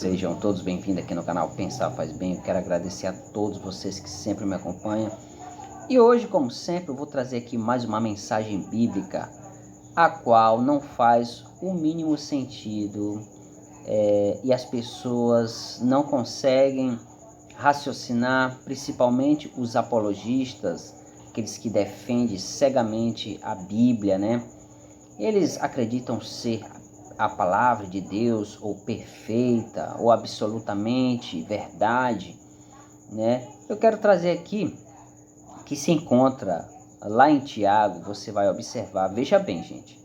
Sejam todos bem-vindos aqui no canal Pensar Faz Bem. Eu quero agradecer a todos vocês que sempre me acompanham. E hoje, como sempre, eu vou trazer aqui mais uma mensagem bíblica, a qual não faz o mínimo sentido e as pessoas não conseguem raciocinar, principalmente os apologistas, aqueles que defendem cegamente a Bíblia, né? Eles acreditam ser a palavra de Deus, ou perfeita, ou absolutamente verdade, né? Eu quero trazer aqui, que se encontra lá em Tiago, você vai observar, veja bem, gente,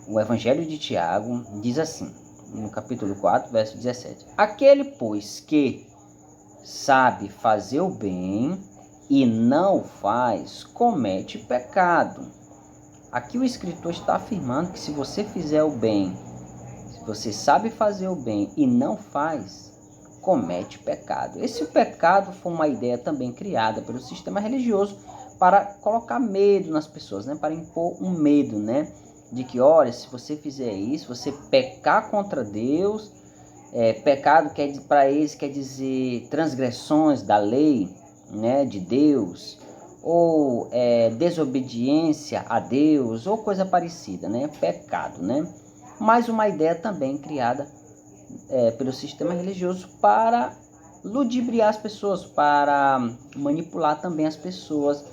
o Evangelho de Tiago diz assim, no capítulo 4, verso 17, aquele, pois, que sabe fazer o bem e não faz, comete pecado. Aqui o escritor está afirmando que se você fizer o bem, se você sabe fazer o bem e não faz, comete pecado. Esse pecado foi uma ideia também criada pelo sistema religioso para colocar medo nas pessoas, né? Para impor um medo, né? De que, olha, se você fizer isso, você pecar contra Deus. Pecado para eles quer dizer transgressões da lei, né, de Deus, ou desobediência a Deus, ou coisa parecida, né? Pecado, né? Mais uma ideia também criada pelo sistema religioso para ludibriar as pessoas, para manipular também as pessoas,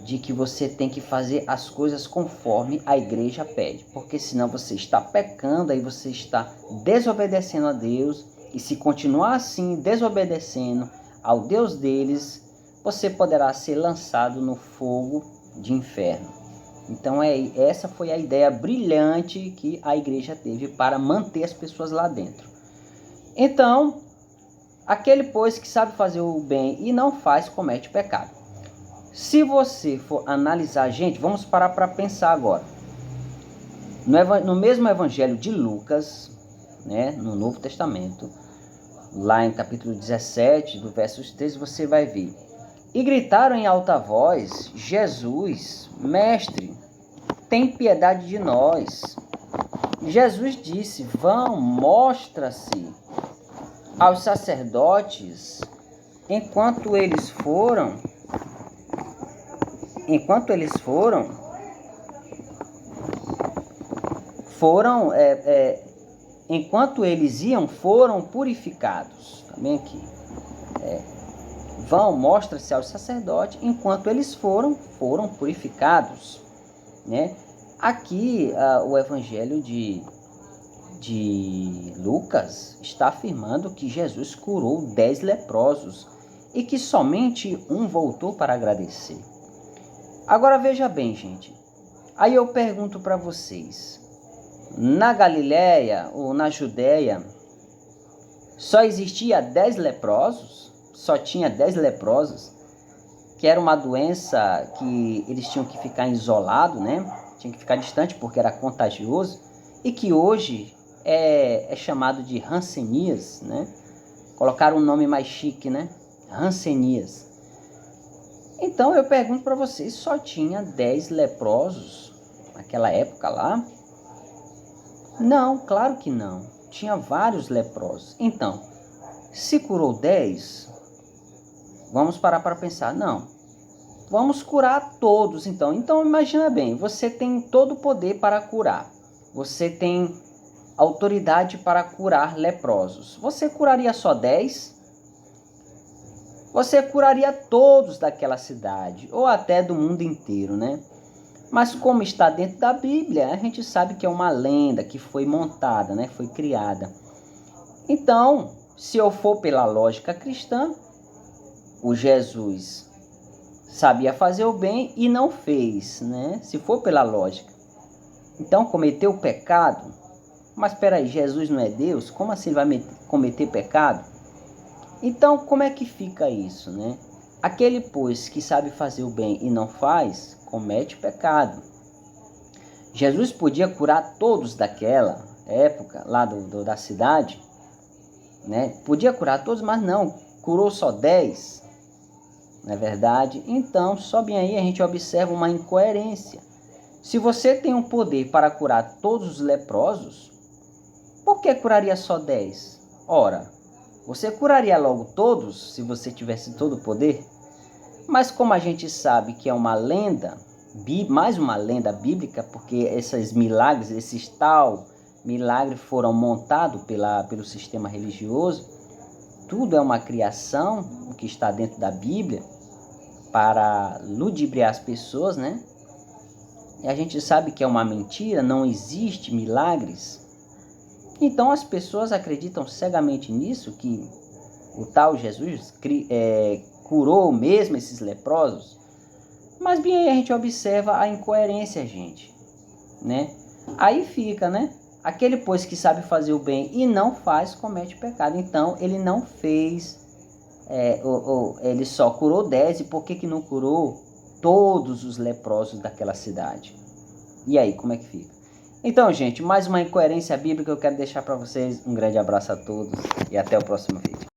de que você tem que fazer as coisas conforme a igreja pede, porque senão você está pecando, aí você está desobedecendo a Deus, e se continuar assim, desobedecendo ao Deus deles, você poderá ser lançado no fogo de inferno. Então essa foi a ideia brilhante que a igreja teve para manter as pessoas lá dentro. Então, aquele, pois, que sabe fazer o bem e não faz, comete pecado. Se você for analisar, gente, vamos parar para pensar agora. No mesmo Evangelho de Lucas, né, no Novo Testamento, lá em capítulo 17, do versos 13, você vai ver. E gritaram em alta voz, Jesus, mestre, tem piedade de nós. Jesus disse, vão, mostra-se aos sacerdotes. Enquanto eles foram, enquanto eles iam, foram purificados. Também aqui. Vão, mostra-se aos sacerdotes, enquanto eles foram purificados. Né? Aqui, o Evangelho de Lucas está afirmando que Jesus curou 10 leprosos e que somente um voltou para agradecer. Agora veja bem, gente. Aí eu pergunto para vocês. Na Galileia ou na Judéia, só existia 10 leprosos? Só tinha 10 leprosos? Que era uma doença que eles tinham que ficar isolados, né? Tinham que ficar distante porque era contagioso. E que hoje é chamado de Hanseníase, né? Colocaram um nome mais chique, né? Hanseníase. Então eu pergunto para vocês, só tinha 10 leprosos naquela época lá? Não, claro que não. Tinha vários leprosos. Então, se curou 10, vamos parar para pensar. Não, vamos curar todos então. Então imagina bem, você tem todo o poder para curar. Você tem autoridade para curar leprosos. Você curaria só 10? Você curaria todos daquela cidade, ou até do mundo inteiro, né? Mas como está dentro da Bíblia, a gente sabe que é uma lenda que foi montada, né? Foi criada. Então, se eu for pela lógica cristã, o Jesus sabia fazer o bem e não fez, né? Se for pela lógica. Então, cometeu pecado. Mas espera aí, Jesus não é Deus? Como assim ele vai cometer pecado? Então, como é que fica isso, né? Aquele, pois, que sabe fazer o bem e não faz, comete pecado. Jesus podia curar todos daquela época, lá da cidade, né? Podia curar todos, mas não, curou só 10, não é verdade? Então, só bem aí a gente observa uma incoerência. Se você tem um poder para curar todos os leprosos, Por que curaria só 10? Ora, você curaria logo todos se você tivesse todo o poder? Mas como a gente sabe que é uma lenda, mais uma lenda bíblica, porque esses milagres, esses tal milagres foram montados pelo sistema religioso, tudo é uma criação, o que está dentro da Bíblia, para ludibriar as pessoas, né? E a gente sabe que é uma mentira, não existe milagres. Então as pessoas acreditam cegamente nisso, que o tal Jesus curou mesmo esses leprosos. Mas bem aí a gente observa a incoerência, gente, né? Aí fica, né? Aquele, pois, que sabe fazer o bem e não faz, comete pecado. Então ele não fez, ele só curou 10, e por que não curou todos os leprosos daquela cidade? E aí, como é que fica? Então, gente, mais uma incoerência bíblica eu quero deixar para vocês. Um grande abraço a todos e até o próximo vídeo.